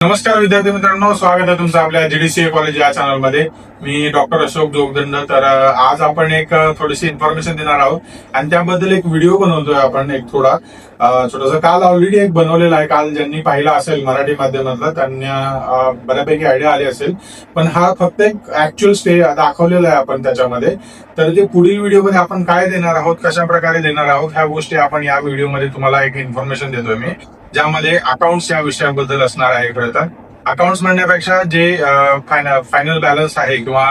नमस्कार विद्यार्थी मित्रांनो, स्वागत आहे तुमचं आपल्या जीडीसीए कॉलेज या चॅनलमध्ये. मी डॉक्टर अशोक जोगदंड. तर आज आपण एक थोडीशी इन्फॉर्मेशन देणार आहोत आणि त्याबद्दल एक व्हिडिओ बनवतोय आपण. एक छोटासा काल ऑलरेडी एक बनवलेला आहे. काल ज्यांनी पाहिला असेल मराठी माध्यमातला त्यांना बऱ्यापैकी आयडिया आली असेल, पण हा फक्त एक ऍक्च्युअल स्टे दाखवलेला आहे आपण त्याच्यामध्ये. तर ते पुढील व्हिडिओमध्ये आपण काय देणार आहोत, कशा प्रकारे देणार आहोत, ह्या गोष्टी आपण या व्हिडिओमध्ये तुम्हाला एक इन्फॉर्मेशन देतोय मी, ज्यामध्ये अकाउंट्स या विषयाबद्दल असणार आहे. खरं तर अकाउंट्स म्हणण्यापेक्षा जे फायनल बॅलन्स आहे किंवा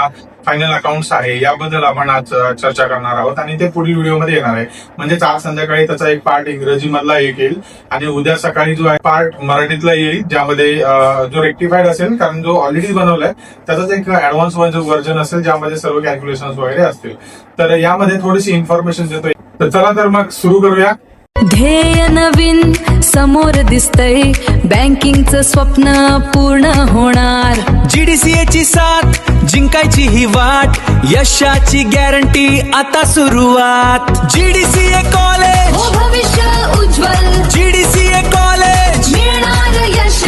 फायनल अकाउंट्स आहे याबद्दल आपण आज चर्चा करणार आहोत आणि ते पुढील व्हिडिओमध्ये येणार आहे. म्हणजेच आज संध्याकाळी त्याचा एक पार्ट इंग्रजी मधला एक येईल आणि उद्या सकाळी जो आहे पार्ट मराठीतला येईल, ज्यामध्ये जो रेक्टिफाईड असेल, कारण जो ऑलरेडी बनवलाय त्याचाच एक ऍडव्हान्स व्हर्जन असेल ज्यामध्ये सर्व कॅल्क्युलेशन वगैरे असतील. तर यामध्ये थोडीशी इन्फॉर्मेशन देतोय. तर चला तर मग सुरू करूया. ध्येय नवीन समोर दिसतंय, बँकिंगचं स्वप्न पूर्ण होणार. जीडीसीए ची साथ जिंकायची ही वाट, यशाची गॅरंटी आता सुरुवात. जीडीसीए कॉलेज हो भविष्य उज्ज्वल, जीडीसीए कॉलेज मिळणार यश.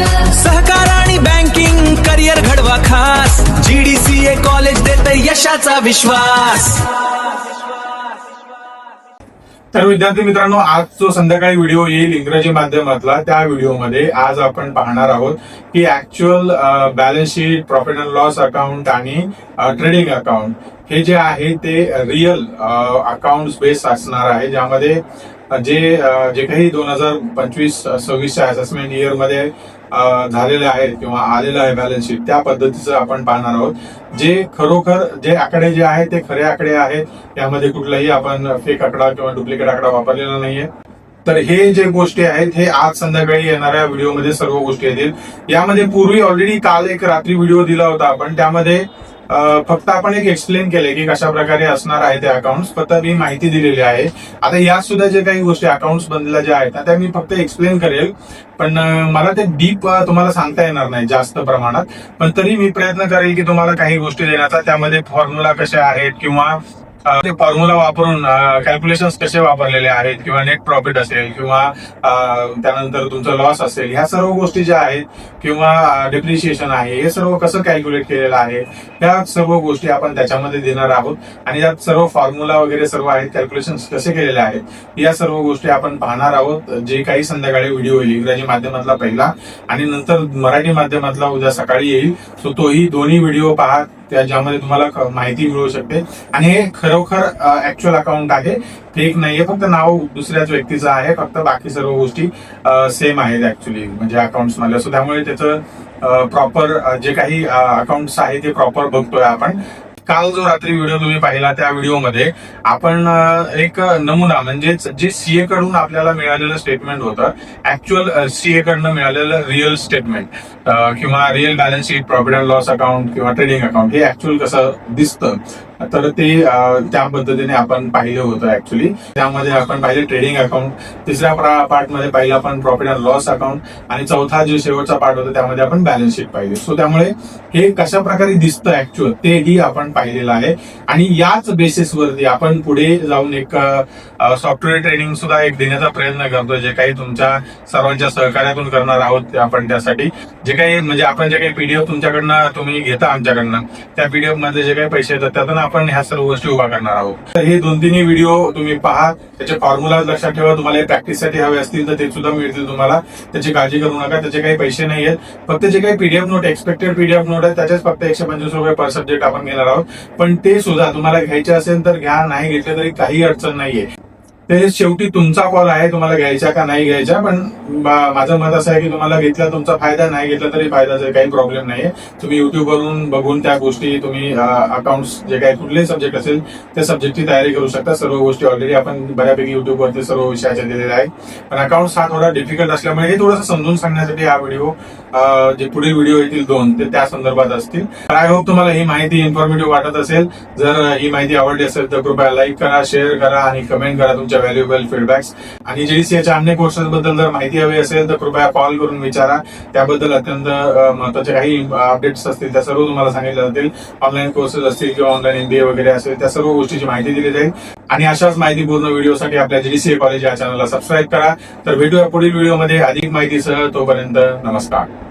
सहकार आणि बँकिंग करिअर घडवा खास. जीडीसीए कॉलेज देते यशाचा विश्वास. तर विद्यार्थी मित्रांनो, आज जो संध्याकाळी व्हिडिओ येईल इंग्रजी माध्यमातला, त्या व्हिडिओमध्ये आज आपण पाहणार आहोत की actual balance sheet, profit and loss account आणि ट्रेडिंग अकाउंट हे जे आहे ते रिअल अकाउंट बेस असणार आहे, ज्यामध्ये जे काही 2025-26च्या असेसमेंट इयर मध्ये झालेले आहेत किंवा आलेलं आहे बॅलन्स शीट, त्या पद्धतीचं आपण पाहणार आहोत. जे खरोखर जे आकडे जे आहेत ते खरे आकडे आहेत, यामध्ये कुठलाही आपण फेक आकडा किंवा डुप्लिकेट आकडा वापरलेला नाहीये. तर हे जे गोष्टी आहेत हे आज संध्याकाळी येणाऱ्या व्हिडिओमध्ये सर्व गोष्टी येतील. यामध्ये पूर्वी ऑलरेडी काल एक रात्री व्हिडिओ दिला होता आपण, त्यामध्ये फक्त आपण एक एक्सप्लेन केले की कशा प्रकारे असणार आहे ते अकाउंट्स, फक्त मी माहिती दिलेली आहे. आता यात सुद्धा जे काही गोष्टी अकाउंट्स बनलेल्या ज्या आहेत त्या मी फक्त एक्सप्लेन करेल, पण मला ते डीप तुम्हाला सांगता येणार नाही जास्त प्रमाणात. पण तरी मी प्रयत्न करेल की तुम्हाला काही गोष्टी देण्याचा, त्यामध्ये फॉर्म्युला कसे आहेत किंवा ते फॉर्म्युला वापरून कॅल्क्युलेशन्स कसे वापरलेले आहेत किंवा नेट प्रॉफिट असेल किंवा त्यानंतर तुमचं लॉस असेल, ह्या सर्व गोष्टी ज्या आहेत किंवा डेप्रिशिएशन आहे, हे सर्व कसं कॅल्क्युलेट केलेलं आहे, त्या सर्व गोष्टी आपण त्याच्यामध्ये देणार आहोत. आणि यात सर्व फॉर्म्युला वगैरे सर्व आहेत, कॅल्क्युलेशन्स कसे केलेले आहेत, या सर्व गोष्टी आपण पाहणार आहोत. जे काही संध्याकाळी व्हिडिओ येईल इंग्रजी माध्यमातला पहिला आणि नंतर मराठी माध्यमातला उद्या सकाळी येईल, सो तोही दोन्ही व्हिडिओ पहा, ज्यामध्ये तुम्हाला माहिती मिळू शकते. आणि हे खरोखर ऍक्च्युअल अकाउंट आहे, फेक नाहीये, फक्त नाव दुसऱ्याच व्यक्तीचं आहे, फक्त बाकी सर्व गोष्टी सेम आहेत ऍक्च्युली म्हणजे अकाउंट्स मध्ये. सो त्यामुळे त्याचं प्रॉपर जे काही अकाउंट्स आहे ते प्रॉपर बघतोय आपण. काल जो रात्री व्हिडिओ तुम्ही पाहिला त्या व्हिडिओमध्ये आपण एक नमुना म्हणजेच जे सीए कडून आपल्याला मिळालेलं स्टेटमेंट होतं, ऍक्च्युअल सीए कडनं मिळालेलं रिअल स्टेटमेंट किंवा real balance sheet, profit and loss account किंवा ट्रेडिंग अकाउंट हे ऍक्च्युअल कसं दिसतं, तर ते त्या पद्धतीने आपण पाहिलं होतं ऍक्च्युली. त्यामध्ये आपण पाहिले ट्रेडिंग अकाउंट, तिसऱ्या पार्ट मध्ये पाहिलं आपण प्रॉफिट अँड लॉस अकाउंट आणि चौथा जो शेवटचा पार्ट होता त्यामध्ये आपण बॅलन्स शीट पाहिली. सो त्यामुळे हे कशा प्रकारे दिसतं ऍक्च्युअल तेही आपण पाहिलेलं आहे. आणि याच बेसिसवरती आपण पुढे जाऊन एक सॉफ्टवेअर ट्रेनिंग सुद्धा एक देण्याचा प्रयत्न करतोय, जे काही तुमच्या सर्वांच्या सहकार्यातून करणार आहोत. आपण त्यासाठी जे काही म्हणजे आपण जे काही पीडीएफ तुमच्याकडनं तुम्ही घेता आमच्याकडनं, त्या पीडीएफ मध्ये जे काही पैसे येतात त्यातून आपण ह्या सर्व गोष्टी उभा करणार आहोत. तर हे 2-3 व्हिडिओ तुम्ही पहा, त्याचे फॉर्म्युला लक्षात ठेवा. तुम्हाला प्रॅक्टिससाठी हवे असतील तर ते सुद्धा मिळतील तुम्हाला, त्याची काळजी करू नका. त्याचे काही पैसे नाही आहेत, फक्त जे काही PDF note, expected PDF note आहे त्याच्याच फक्त 125 रुपये पर सब्जेक्ट आपण घेणार आहोत. पण ते सुद्धा तुम्हाला घ्यायचे असेल तर घ्या, नाही घेतले तरी काही अडचण नाहीये. ते शेवटी तुमचा कॉल आहे, तुम्हाला घ्यायचा का नाही घ्यायचा. पण माझं मत असं आहे की तुम्हाला घेतला तुमचा फायदा, नाही घेतला तरी फायदाच आहे, काही प्रॉब्लेम नाहीये. तुम्ही युट्यूबवरून बघून त्या गोष्टी तुम्ही अकाउंट्स जे काही कुठलेही सब्जेक्ट असेल त्या सब्जेक्टची तयारी करू शकता. सर्व गोष्टी ऑलरेडी आपण बऱ्यापैकी युट्यूबवरती सर्व विषयाच्या दिलेल्या आहेत. पण अकाउंट्स हा थोडा डिफिकल्ट असल्यामुळे हे थोडंसं समजून सांगण्यासाठी हा व्हिडिओ, जे पुढील व्हिडिओ येतील 2 ते त्या संदर्भात असतील. आय होप तुम्हाला ही माहिती इन्फॉर्मेटिव्ह वाटत असेल. जर ही माहिती आवडली असेल तर कृपया लाईक करा, शेअर करा आणि कमेंट करा तुमच्या व्हॅल्युएबल फीडबॅक्स. आणि जीडीसीएच्या अन्य कोर्सेस बद्दल जर माहिती हवी असेल तर कृपया कॉल करून विचारा. त्याबद्दल अत्यंत महत्त्वाचे काही अपडेट्स असतील त्या सर्व तुम्हाला सांगितल्या जातील. ऑनलाईन कोर्सेस असतील किंवा ऑनलाईन MBA वगैरे असेल त्या सर्व गोष्टीची माहिती दिली जाईल. आणि अशाच माहितीपूर्ण व्हिडिओसाठी आपल्या जीडीसीए कॉलेज या चॅनलला सबस्क्राईब करा. तर भेटूया पुढील व्हिडिओमध्ये अधिक माहितीसह. तोपर्यंत नमस्कार.